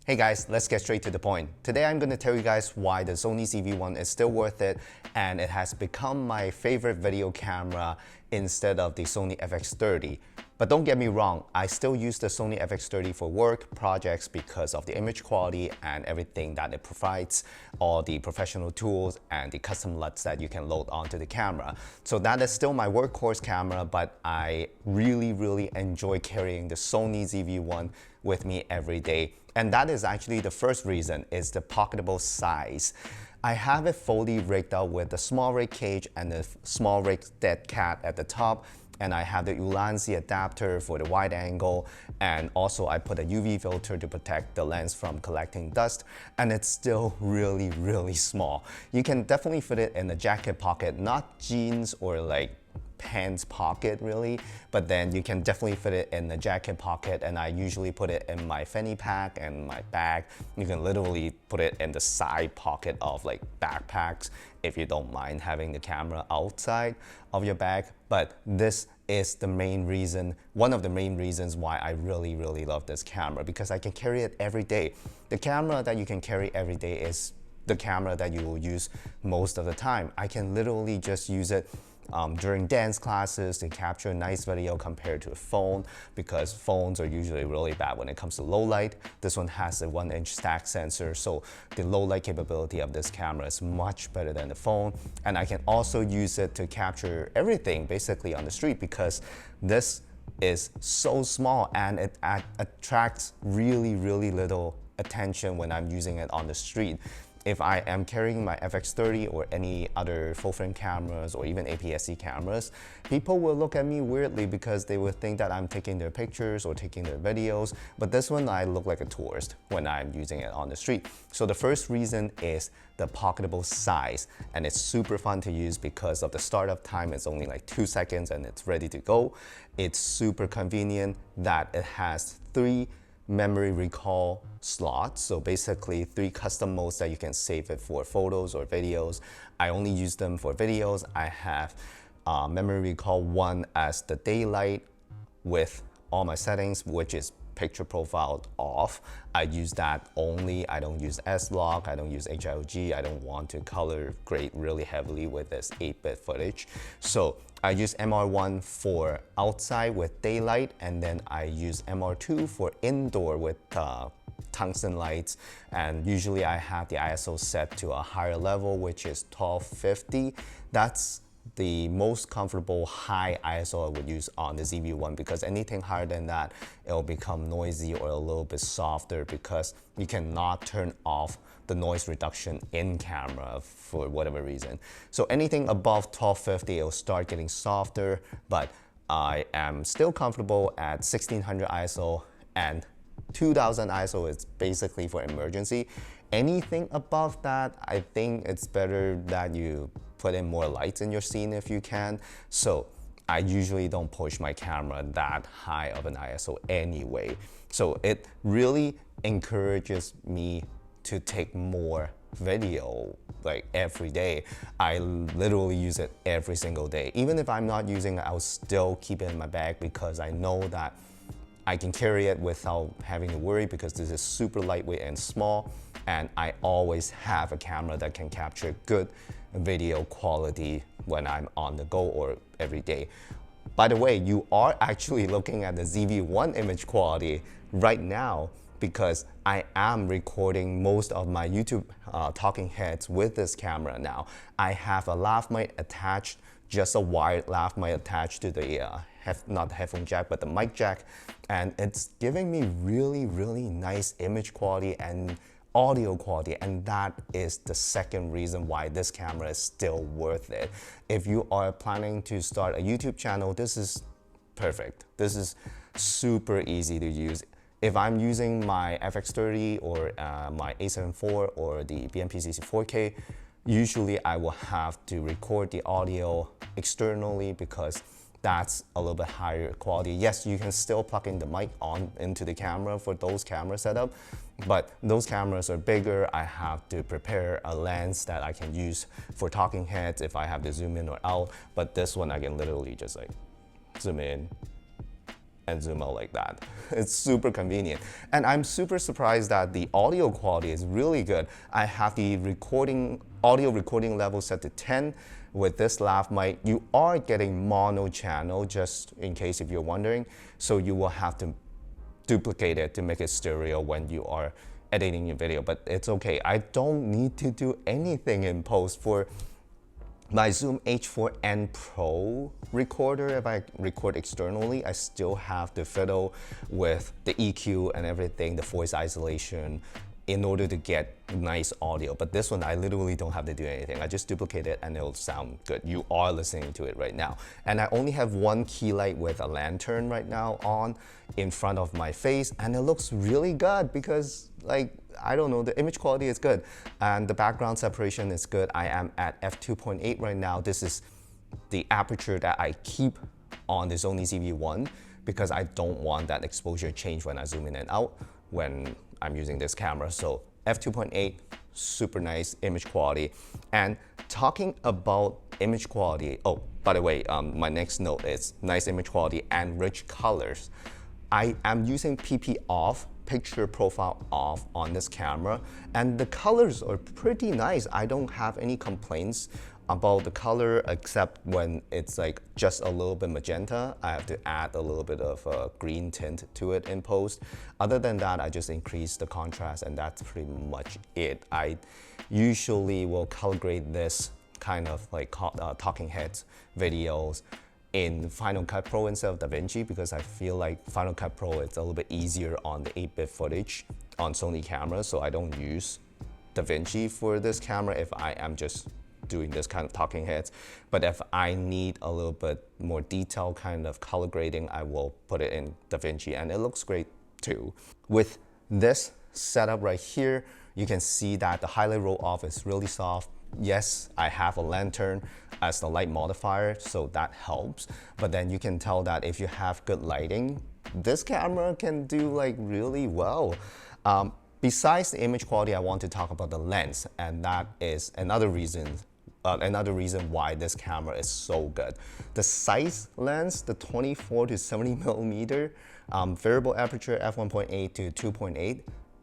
Hey guys, let's get straight to the point. Today I'm going to tell you guys why the Sony ZV1 is still worth it and it has become my favorite video camera instead of the Sony FX30. But don't get me wrong, I still use the Sony FX30 for work projects because of the image quality and everything that it provides, all the professional tools and the custom LUTs that you can load onto the camera. So that is still my workhorse camera, but I really enjoy carrying the Sony ZV1 with me every day. And that is actually the first reason, is the Pocketable Size. I have it fully rigged out with the small rig cage and the small rig dead cat at the top, and I have the Ulanzi adapter for the wide angle, and also I put a UV filter to protect the lens from collecting dust, and it's still really small. You can definitely fit it in the jacket pocket, not jeans or like pants pocket really, but then you can definitely fit it in the jacket pocket, and I usually put it in my fanny pack and my bag. You can literally put it in the side pocket of like backpacks if you don't mind having the camera outside of your bag. But this is the main reason, one of the main reasons why I really love this camera, because I can carry it every day. The camera that you can carry every day is the camera that you will use most of the time. I can literally just use it during dance classes to capture nice video compared to a phone, because phones are usually really bad when it comes to low light. This one has a 1-inch stack sensor, so the low light capability of this camera is much better than the phone. And I can also use it to capture everything basically on the street, because this is so small and it attracts really little attention when I'm using it on the street. If I am carrying my FX30 or any other full frame cameras or even APS-C cameras, people will look at me weirdly because they would think that I'm taking their pictures or taking their videos. But this one, I look like a tourist when I'm using it on the street. So the first reason is the Pocketable Size, and it's super fun to use because of the startup time. It's only like 2 seconds and it's ready to go. It's super convenient that it has 3 memory recall slots, so basically 3 custom modes that you can save it for photos or videos. I only use them for videos. I have memory recall 1 as the daylight with all my settings, which is picture profile off. I use that only. I don't use S-Log, I don't use HIOG. I don't want to color grade really heavily with this 8-bit footage. So I use MR1 for outside with daylight, and then I use MR2 for indoor with tungsten lights. And usually I have the ISO set to a higher level, which is 1250. That's the most comfortable high ISO I would use on the ZV1, because anything higher than that, it'll become noisy or a little bit softer, because you cannot turn off the noise reduction in camera for whatever reason. So anything above 1250, it'll start getting softer, but I am still comfortable at 1600 ISO, and 2000 ISO is basically for emergency. Anything above that, I think it's better that you put in more lights in your scene if you can. So I usually don't push my camera that high of an ISO anyway. So it really encourages me to take more video like every day. I literally use it every single day. Even if I'm not using it, I'll still keep it in my bag because I know that I can carry it without having to worry, because this is super lightweight and small, and I always have a camera that can capture good video quality when I'm on the go or every day. By the way, you are actually looking at the ZV1 image quality right now, because I am recording most of my YouTube talking heads with this camera now. I have a lav mic attached, just a wired lav mic attached to the not the headphone jack, but the mic jack, and it's giving me really nice image quality and audio quality, and that is the second reason why this camera is still worth it. If you are planning to start a YouTube channel, this is perfect. This is super easy to use. If I'm using my FX30 or my A7 IV or the BMP-CC 4K, usually I will have to record the audio externally because that's a little bit higher quality. Yes, you can still plug in the mic on into the camera for those camera setup, but those cameras are bigger. I have to prepare a lens that I can use for talking heads if I have to zoom in or out. But this one I can literally just like zoom in and zoom out like that. It's super convenient. And I'm super surprised that the audio quality is really good. I have the audio recording level set to 10. With this lav mic, you are getting mono channel, just in case if you're wondering. So you will have to duplicate it to make it stereo when you are editing your video, but it's okay. I don't need to do anything in post. For my Zoom H4n Pro recorder, if I record externally, I still have to fiddle with the EQ and everything, the voice isolation, in order to get nice audio. But this one, I literally don't have to do anything. I just duplicate it and it'll sound good. You are listening to it right now. And I only have one key light with a lantern right now on in front of my face, and it looks really good because, like, I don't know, the image quality is good and the background separation is good. I am at f2.8 right now. This is the aperture that I keep on the Sony ZV1 because I don't want that exposure change when I zoom in and out when I'm using this camera. So f2.8, super nice image quality. And talking about image quality, oh, by the way, my next note is nice image quality and rich colors. I am using PP off, picture profile off on this camera, and the colors are pretty nice. I don't have any complaints about the color except when it's like just a little bit magenta. I have to add a little bit of a green tint to it in post. Other than that, I just increase the contrast and that's pretty much it. I usually will color grade this kind of like talking heads videos in Final Cut Pro instead of DaVinci because I feel like Final Cut Pro is a little bit easier on the 8-bit footage on Sony cameras, so I don't use DaVinci for this camera if I am just doing this kind of talking heads. But if I need a little bit more detailed kind of color grading, I will put it in DaVinci and it looks great too. With this setup right here, you can see that the highlight roll off is really soft. Yes, I have a lantern as the light modifier, so that helps. But then you can tell that if you have good lighting, this camera can do like really well. Besides the image quality, I want to talk about the lens, and that is another reason why this camera is so good. The size lens, the 24 to 70 millimeter, variable aperture f1.8 to 2.8,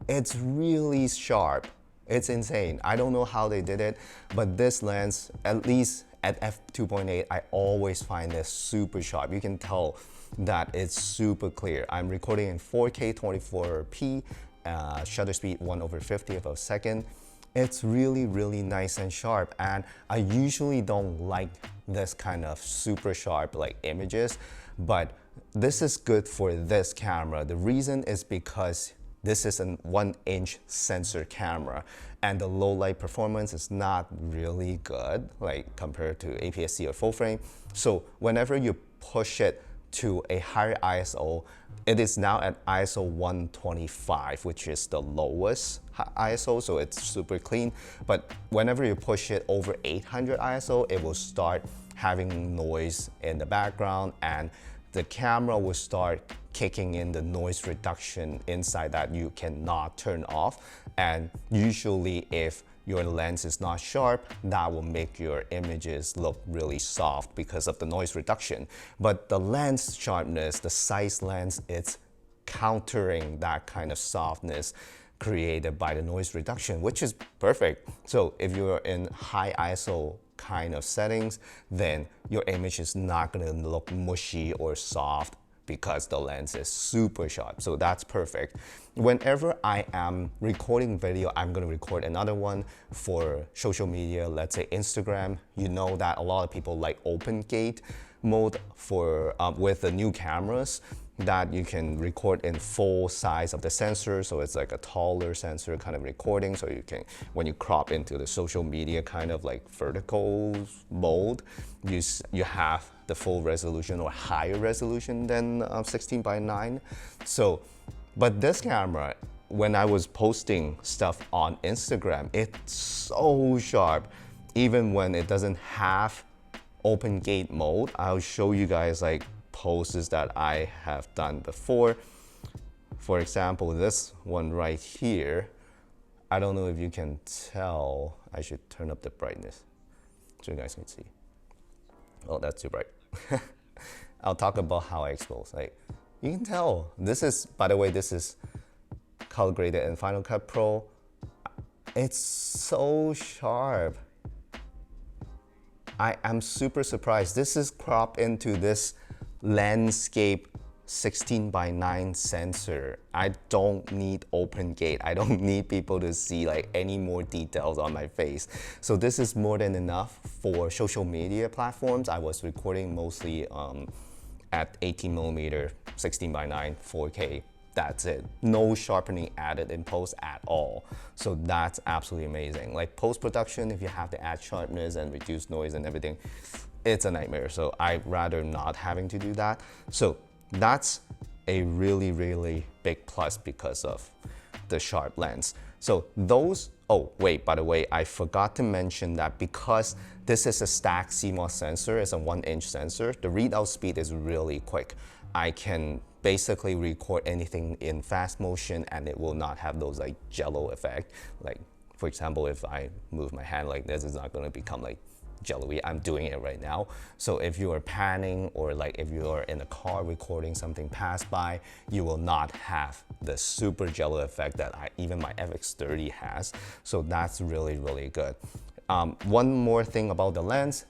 it's really sharp. It's insane. I don't know how they did it, but this lens, at least at f2.8, I always find this super sharp. You can tell that it's super clear. I'm recording in 4K 24p, shutter speed 1/50 of a second. It's really, really nice and sharp, and I usually don't like this kind of super sharp like images, but this is good for this camera. The reason is because this is a 1-inch sensor camera, and the low light performance is not really good, like compared to APS-C or full frame. So whenever you push it to a higher ISO, it is now at ISO 125, which is the lowest ISO, so it's super clean. But whenever you push it over 800 ISO, it will start having noise in the background, and the camera will start kicking in the noise reduction inside that you cannot turn off. And usually if your lens is not sharp, that will make your images look really soft because of the noise reduction. But the lens sharpness, the size lens, it's countering that kind of softness created by the noise reduction, which is perfect. So if you're in high ISO kind of settings, then your image is not gonna look mushy or soft because the lens is super sharp. So that's perfect. Whenever I am recording video, I'm gonna record another one for social media, let's say Instagram. You know that a lot of people like open gate mode for with the new cameras, that you can record in full size of the sensor, so it's like a taller sensor kind of recording, so you can, when you crop into the social media kind of like vertical mode, you have the full resolution or higher resolution than 16:9. So, but this camera, when I was posting stuff on Instagram, it's so sharp, even when it doesn't have open gate mode. I'll show you guys like posts that I have done before. For example, this one right here, I don't know if you can tell. I should turn up the brightness so you guys can see. Oh, that's too bright. I'll talk about how I expose. Like, You can tell. This is, by the way, this is color graded in Final Cut Pro. It's so sharp. I am super surprised. This is cropped into this landscape 16:9 sensor. I don't need open gate. I don't need people to see like any more details on my face. So this is more than enough for social media platforms. I was recording mostly at 18mm, 16:9, 4K. That's it. No sharpening added in post at all. So that's absolutely amazing. Like post-production, if you have to add sharpness and reduce noise and everything, it's a nightmare. So I'd rather not having to do that. So that's a really, really big plus because of the sharp lens. So those, oh wait, by the way, I forgot to mention that because this is a stacked CMOS sensor, it's a 1-inch sensor, the readout speed is really quick. I can basically record anything in fast motion and it will not have those like jello effect. Like for example, if I move my hand like this, it's not gonna become like jello-y. I'm doing it right now. So if you are panning or like if you are in a car recording something pass by, you will not have the super jello effect that even my FX30 has. So that's really, really good. One more thing about the lens,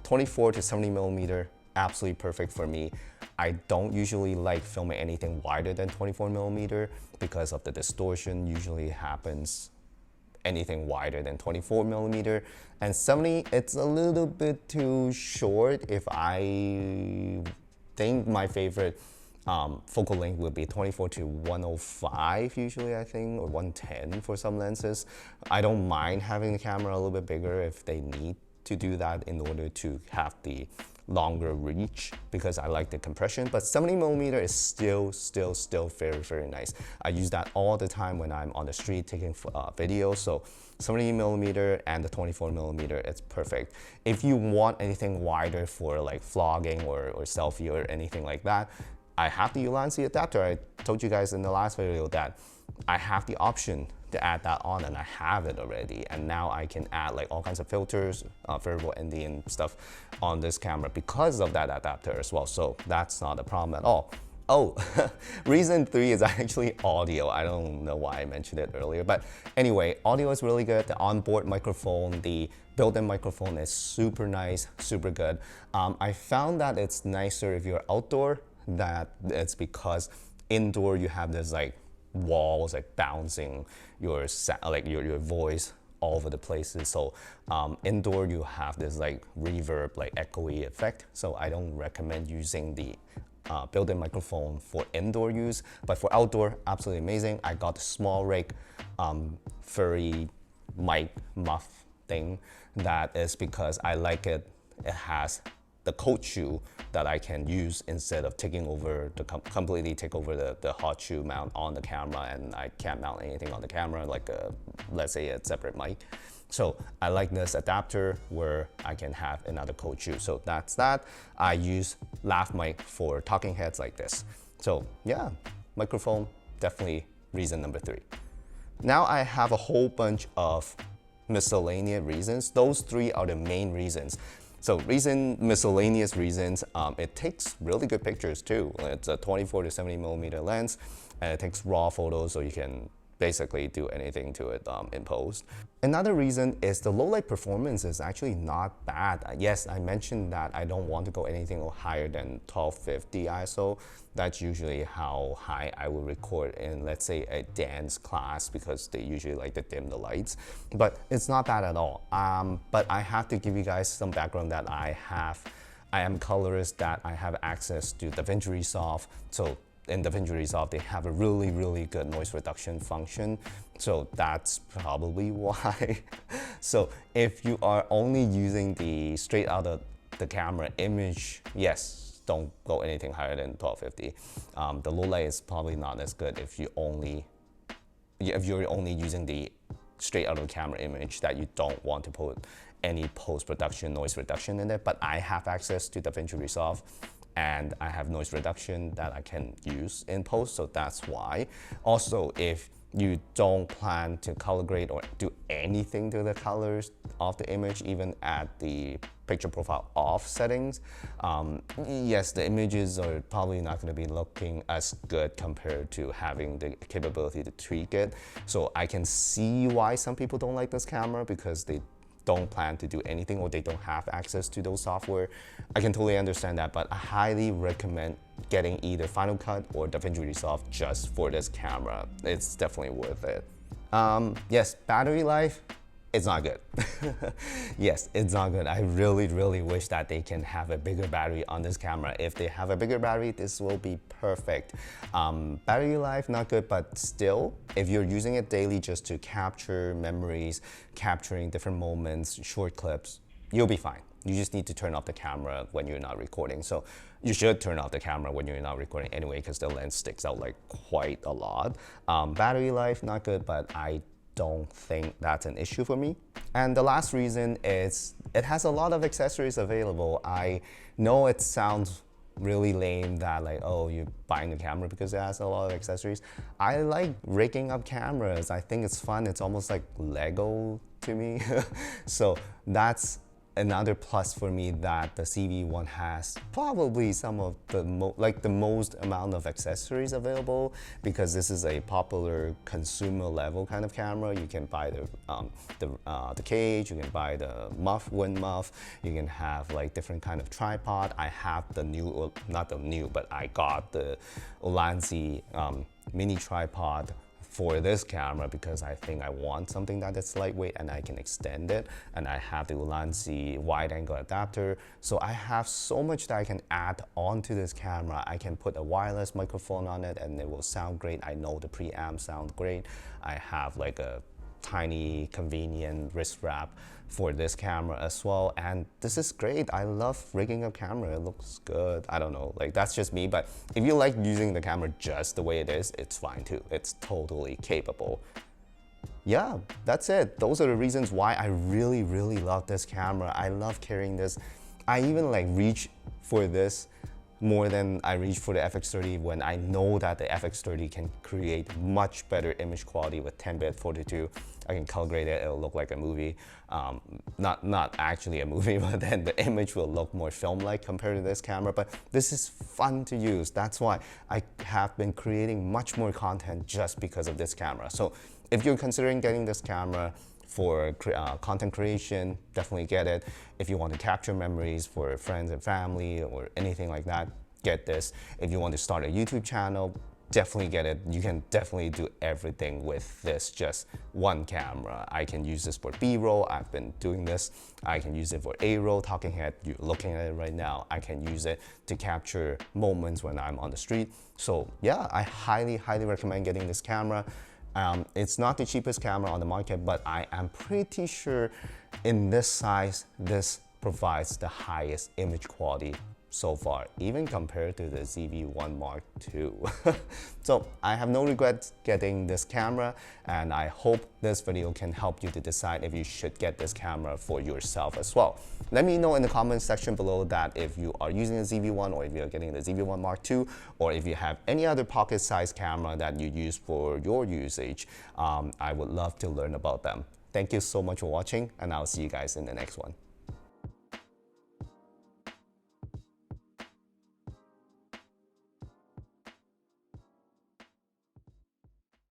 24 to 70mm, absolutely perfect for me. I don't usually like filming anything wider than 24mm because of the distortion usually happens anything wider than 24mm, and 70, it's a little bit too short. If I think my favorite focal length would be 24 to 105 usually, I think, or 110 for some lenses. I don't mind having the camera a little bit bigger if they need to do that in order to have the longer reach because I like the compression, but 70mm is still very, very nice. I use that all the time when I'm on the street taking videos. So 70mm and the 24mm, it's perfect. If you want anything wider for like vlogging or selfie or anything like that, I have the Ulanzi adapter. I told you guys in the last video that I have the option to add that on and I have it already. And now I can add like all kinds of filters, variable ND and stuff on this camera because of that adapter as well. So that's not a problem at all. Oh, reason 3 is actually audio. I don't know why I mentioned it earlier, but anyway, audio is really good. The onboard microphone, the built-in microphone is super nice, super good. I found that it's nicer if you're outdoor. That it's because indoor you have this like walls like bouncing your voice all over the places. So indoor you have this like reverb, like echoey effect. So I don't recommend using the built-in microphone for indoor use, but for outdoor, absolutely amazing. I got the small rig furry mic muff thing. That is because I like it. It has the cold shoe that I can use instead of taking over completely take over the hot shoe mount on the camera, and I can't mount anything on the camera like let's say a separate mic. So I like this adapter where I can have another cold shoe. So that's that. I use lav mic for talking heads like this. So yeah, microphone, definitely reason number 3. Now I have a whole bunch of miscellaneous reasons. Those 3 are the main reasons. So miscellaneous reasons, it takes really good pictures too. It's a 24 to 70mm lens and it takes raw photos, so you can basically do anything to it in post. Another reason is the low light performance is actually not bad. Yes, I mentioned that I don't want to go anything higher than 1250 ISO. That's usually how high I will record in, let's say, a dance class, because they usually like to dim the lights. But it's not bad at all. But I have to give you guys some background that I am colorist, that I have access to DaVinci Resolve. So in DaVinci Resolve, they have a really, really good noise reduction function. So that's probably why. So if you are only using the straight out of the camera image, yes, don't go anything higher than 1250. The low light is probably not as good if you're only using the straight out of the camera image, that you don't want to put any post-production noise reduction in it. But I have access to DaVinci Resolve, and I have noise reduction that I can use in post, so that's why. Also, if you don't plan to color grade or do anything to the colors of the image, even at the picture profile off settings, yes, the images are probably not going to be looking as good compared to having the capability to tweak it. So I can see why some people don't like this camera, because they don't plan to do anything or they don't have access to those software. I can totally understand that, but I highly recommend getting either Final Cut or DaVinci Resolve just for this camera. It's definitely worth it. Yes, battery life, it's not good. Yes, it's not good. I really wish that they can have a bigger battery on this camera. If they have a bigger battery, this will be perfect. Battery life, not good, but still, if you're using it daily just to capture memories, capturing different moments, short clips, you'll be fine. You just need to turn off the camera when you're not recording. So you should turn off the camera when you're not recording anyway, because the lens sticks out like quite a lot. Battery life, not good, but I don't think that's an issue for me. And the last reason is it has a lot of accessories available. I know it sounds really lame that like, oh, you're buying the camera because it has a lot of accessories. I like rigging up cameras. I think it's fun. It's almost like Lego to me. So that's another plus for me, that the ZV1 has probably some of the most amount of accessories available, because this is a popular consumer level kind of camera. You can buy the cage, you can buy the wind muff, you can have like different kind of tripod. I have the new, not the new, but I got the Ulanzi mini tripod for this camera because I think I want something that is lightweight and I can extend it. And I have the Ulanzi wide angle adapter. So I have so much that I can add onto this camera. I can put a wireless microphone on it and it will sound great. I know the preamp sounds great. I have like a tiny convenient wrist wrap for this camera as well, and this is great. I love rigging up camera. It looks good. I don't know, like that's just me, but if you like using the camera just the way it is, it's fine too. It's totally capable. Yeah, that's it. Those are the reasons why I really love this camera. I love carrying this. I even like reach for this more than I reach for the FX30 when I know that the FX30 can create much better image quality with 10-bit 42. I can color grade it, it'll look like a movie. Not actually a movie, but then the image will look more film-like compared to this camera. But this is fun to use. That's why I have been creating much more content just because of this camera. So if you're considering getting this camera for content creation, definitely get it. If you want to capture memories for friends and family or anything like that, get this. If you want to start a YouTube channel, definitely get it. You can definitely do everything with this, just one camera. I can use this for B-roll. I've been doing this. I can use it for A-roll, talking head. You're looking at it right now. I can use it to capture moments when I'm on the street. So yeah, I highly recommend getting this camera. It's not the cheapest camera on the market, but I am pretty sure in this size, this provides the highest image quality so far, even compared to the ZV1 Mark II. So I have no regrets getting this camera, and I hope this video can help you to decide if you should get this camera for yourself as well. Let me know in the comments section below that if you are using the ZV1 or if you're getting the ZV1 Mark II, or if you have any other pocket-sized camera that you use for your usage. I would love to learn about them. Thank you so much for watching, and I'll see you guys in the next one.